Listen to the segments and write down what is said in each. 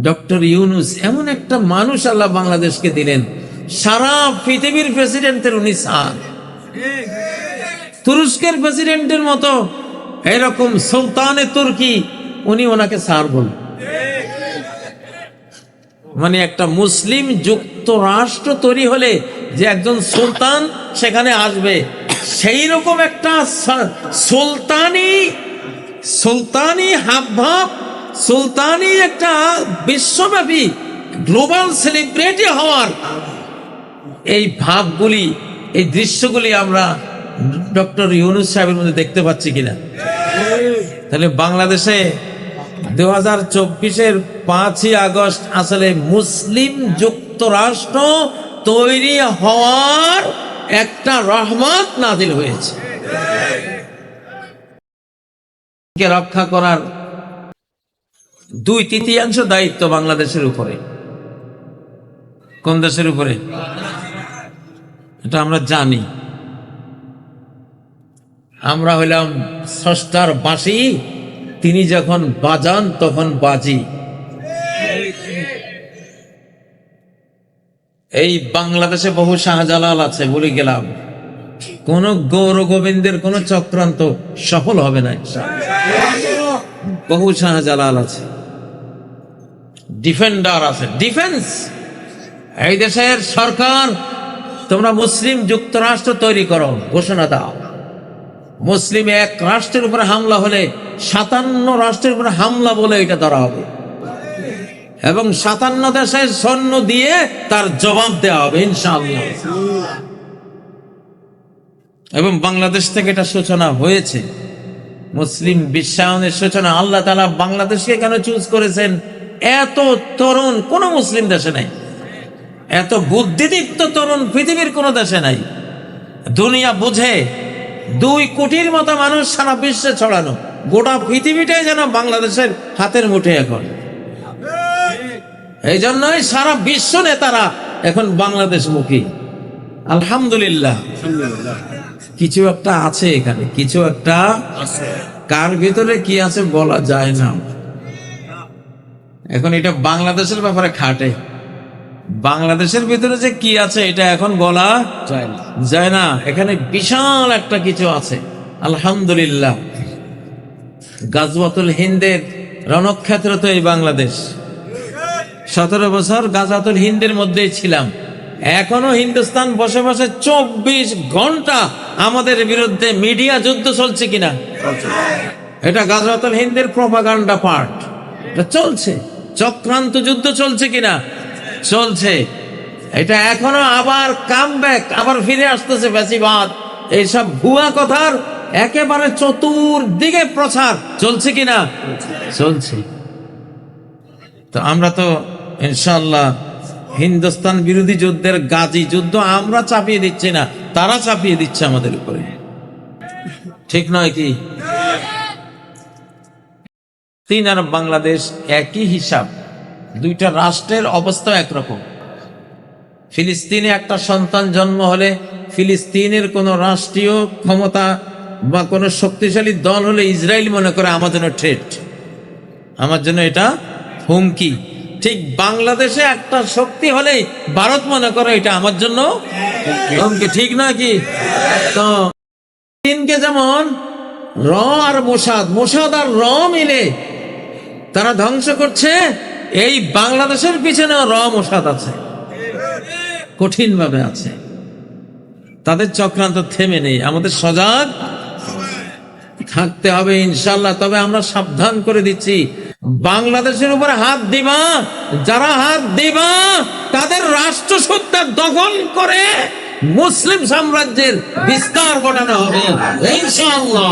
Doctor Yunus এমন একটা মানুষ আল্লাহ বাংলাদেশকে দিলেন, সারা পৃথিবীর প্রেসিডেন্টের উনি স্যার, তুরস্কের প্রেসিডেন্টের মতো এরকম সুলতানে তুর্কি উনি ওনাকে স্যার বলেন। মানে একটা মুসলিম যুক্তরাষ্ট্র তৈরি হলে যে একজন সুলতান সেখানে আসবে, সেই রকম একটা সুলতানি হাবভাব, সুলতানি একটা বিশ্বব্যাপী গ্লোবাল সেলিব্রিটি হওয়ার এই ভাবগুলি, এই দৃশ্যগুলি আমরা ডক্টর ইউনূস সাহেবের মধ্যে দেখতে পাচ্ছি কিনা? তাহলে বাংলাদেশে 2024-এর 5ই আগস্ট আসলে মুসলিম যুক্তরাষ্ট্র তৈরি হওয়ার একটা রহমত নাজিল হয়েছে। রক্ষা করার 2/3 দায়িত্ব বাংলাদেশের উপরে। কোন দেশের উপরে? এটা আমরা জানি। আমরা হইলাম স্রষ্টার বাঁশি, তিনি যখন বাজান তখন বাজি। এই বাংলাদেশে বহু শাহজালাল আছে, বলে গেলাম কোন গৌর গোবিন্দের কোন চক্রান্ত সফল হবে না। বহু শাহজালাল আছে, ডিফেন্ডার আছে, ডিফেন্স। এই দেশের সরকার তোমরা মুসলিম যুক্তরাষ্ট্র তৈরি করো, ঘোষণা দাও। মুসলিম এক রাষ্ট্রের উপরে হামলা হলে 57 রাষ্ট্রের উপরে হামলা বলে এটা ধরা হবে, এবং 57 দেশের সৈন্য দিয়ে তার জবাব দেওয়া হবে ইনশাআল্লাহ। এবং বাংলাদেশ থেকে এটা সূচনা হয়েছে, মুসলিম বিশ্বায়নের সূচনা। আল্লাহ তাআলা বাংলাদেশকে কেন চুজ করেছেন? এত তরুণ কোন মুসলিম দেশে নাই, এত বুদ্ধিদীপ্ত তরুণ পৃথিবীর কোন দেশে নাই। দুনিয়া বুঝে 2 কোটির মতো মানুষ সারা বিশ্বে ছড়ানো, গোটা পৃথিবীটাই যেন বাংলাদেশের হাতের মুঠে এখন। এই জন্যই সারা বিশ্ব নেতারা এখন বাংলাদেশ মুখী। আলহামদুলিল্লাহ, কিছু একটা আছে এখানে, কিছু একটা কার ভিতরে কি আছে বলা যায় না। এখন এটা বাংলাদেশের ব্যাপারে খাটে, বাংলাদেশের ভিতরে যে কি আছে এটা এখন বলা যায় না। এখানে বিশাল একটা কিছু আছে আলহামদুলিল্লাহ। গাজওয়াতুল হিন্দের রণক্ষেত্র তো এই বাংলাদেশ। 17 বছর গাজওয়াতুল হিন্দের মধ্যেই ছিলাম। এখনো হিন্দুস্তান বসে বসে 24 ঘন্টা আমাদের বিরুদ্ধে মিডিয়া যুদ্ধ চলছে কিনা? এটা গাজওয়াতুল হিন্দের প্রপাগান্ডা পার্ট, এটা চলছে। চক্রান্ত যুদ্ধ চলছে কিনা? চলছে। এটা এখনো আবার কামব্যাক, আবার ফিরে আসতেছে ফ্যাসিবাদ। এইসব ভুয়া কথার একেবারে চতুর্দিকে প্রচার চলছে কিনা? চলছে। তো আমরা তো ইনশাআল্লাহ হিন্দুস্তান বিরোধী যুদ্ধের গাজী যুদ্ধ আমরা চাপিয়ে দিচ্ছি না, তারা চাপিয়ে দিচ্ছে আমাদের উপরে, ঠিক নয় কি? চীন আর বাংলাদেশ একই হিসাব, দুইটা রাষ্ট্রের অবস্থা একরকম। ফিলিস্তিনে একটা সন্তান জন্ম হলে ফিলিস্তিনের কোন রাষ্ট্রীয় ক্ষমতা বা কোন শক্তিশালী দল হলে ইসরায়েল মনে করে আমার জন্য থ্রেট, আমার জন্য এটা হুমকি। ঠিক বাংলাদেশে একটা শক্তি হলে ভারত মনে করে এটা আমার জন্য হুমকি, ঠিক নয় কি? তো চীনকে যেমন র আর মোসাদ আর র মিলে তারা ধ্বংস করছে, এই বাংলাদেশের পিছনেও র মোসাদ আছে, কঠিন ভাবে আছে। তাদের চক্রান্ত থেমে নেই, আমাদের সজাগ থাকতে হবে ইনশাআল্লাহ। তবে আমরা সাবধান করে দিচ্ছি, বাংলাদেশের উপরে হাত দিবা, যারা হাত দিবা তাদের রাষ্ট্রসত্তা দখল করে মুসলিম সাম্রাজ্যের বিস্তার ঘটানো হবে ইনশাআল্লাহ।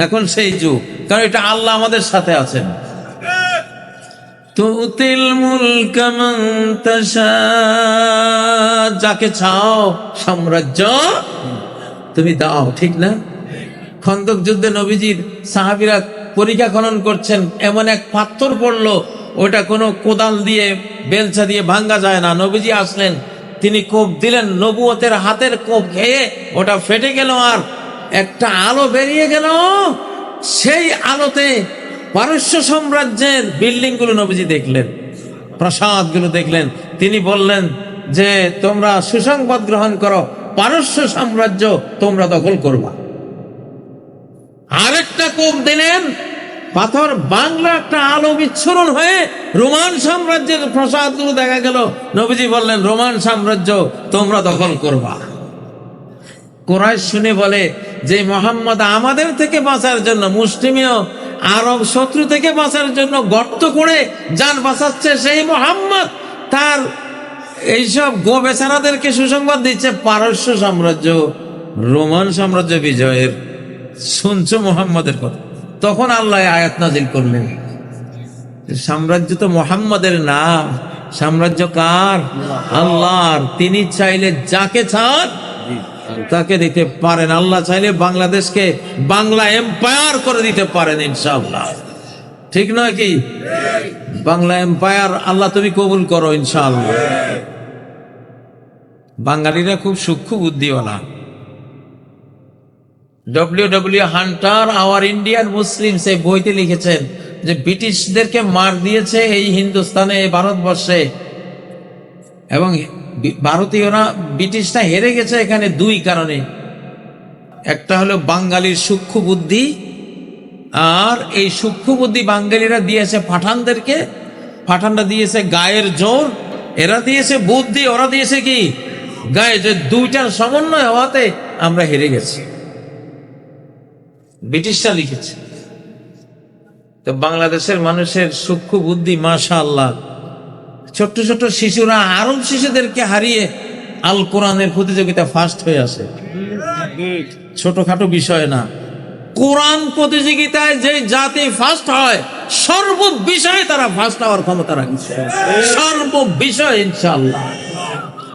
এখন সেই যুগ, কারণ এটা আল্লাহ আমাদের সাথে আছেন। তুতিল মুলকা মান তাশা, যাকে চাও সাম্রাজ্য তুমি দাও, ঠিক না? খন্দক যুদ্ধে নবীজির সাহাবীরা পরীক্ষা খনন করছেন, এমন এক পাথর পড়লো, ওটা কোনো কোদাল দিয়ে বেলচা দিয়ে ভাঙ্গা যায় না। নবীজি আসলেন, তিনি কোপ দিলেন, নবুয়তের হাতের কোপ খেয়ে ওটা ফেটে গেল, আর একটা আলো বেরিয়ে গেল। সেই আলোতে পারস্য সাম্রাজ্যের বিল্ডিং গুলো নবীজি দেখলেন, প্রাসাদ গুলো দেখলেন। তিনি বললেন যে তোমরা সুসংবাদ গ্রহণ করো, পারস্য সাম্রাজ্য তোমরা দখল করবা। আরেকটা কোপ দিলেন, পাথর বাংলা একটা আলো বিচ্ছুরণ হয়ে রোমান সাম্রাজ্যের প্রাসাদ গুলো দেখা গেল। নবীজি বললেন রোমান সাম্রাজ্য তোমরা দখল করবা। কুরাইশ শুনে বলে যে মোহাম্মদ আমাদের থেকে বাঁচার জন্য, মুসলিমীয় আরব শত্রু থেকে বাঁচার জন্য গর্ত করে যান বাঁচাচ্ছে, সেই মোহাম্মদ তার এইসব গো বেচারাদেরকে সুসংবাদ দিচ্ছে পারস্য সাম্রাজ্য রোমান সাম্রাজ্য বিজয়ের। শুনছো মোহাম্মদের কথা? তখন আল্লাহ আয়াত নাজিল করলেন, সাম্রাজ্য তো মোহাম্মদের না, সাম্রাজ্য কার? আল্লাহর। তিনি চাইলে যাকে চান তাকে দিতে পারেন। আল্লাহ চাইলে বাংলাদেশকে বাংলা এম্পায়ার করে দিতে পারেন ইনশাআল্লাহ। ঠিক নয় কি? বাংলা এম্পায়ার আল্লাহ তুমি কবুল করো ইনশাআল্লাহ। বাঙালিরা খুব সূক্ষ্ম বুদ্ধিওয়ালা। W Hunter our Indian Muslims এই বইতে লিখেছেন যে ব্রিটিশদেরকে মার দিয়েছে এই হিন্দুস্তানে, এই ভারতবর্ষে, এবং ভারতীয়রা, ব্রিটিশরা হেরে গেছে এখানে দুই কারণে। একটা হলো বাঙালির সূক্ষ্ম বুদ্ধি, আর এই সূক্ষ্ম বুদ্ধি বাঙালিরা দিয়েছে পাঠানদেরকে, পাঠানরা দিয়েছে গায়ের জোর, এরা দিয়েছে বুদ্ধি, ওরা দিয়েছে কি গায়ে। যে দুইটার সমন্বয় হওয়াতে আমরা হেরে গেছি, ব্রিটিশরা লিখেছে। তো বাংলাদেশের মানুষের সূক্ষ্ম বুদ্ধি মাশাআল্লাহ। ছোট্ট ছোট্ট শিশুরা আরব শিশুদেরকে হারিয়ে আল কোরআনের প্রতিযোগিতা ফার্স্ট হয়ে আসে। ছোটখাটো বিষয় না, কোরআন প্রতিযোগিতায় যে জাতি ফার্স্ট হয় সর্ব বিষয়ে তারা ফার্স্ট হওয়ার ক্ষমতা রাখছে, সর্ব বিষয় ইনশাআল্লাহ।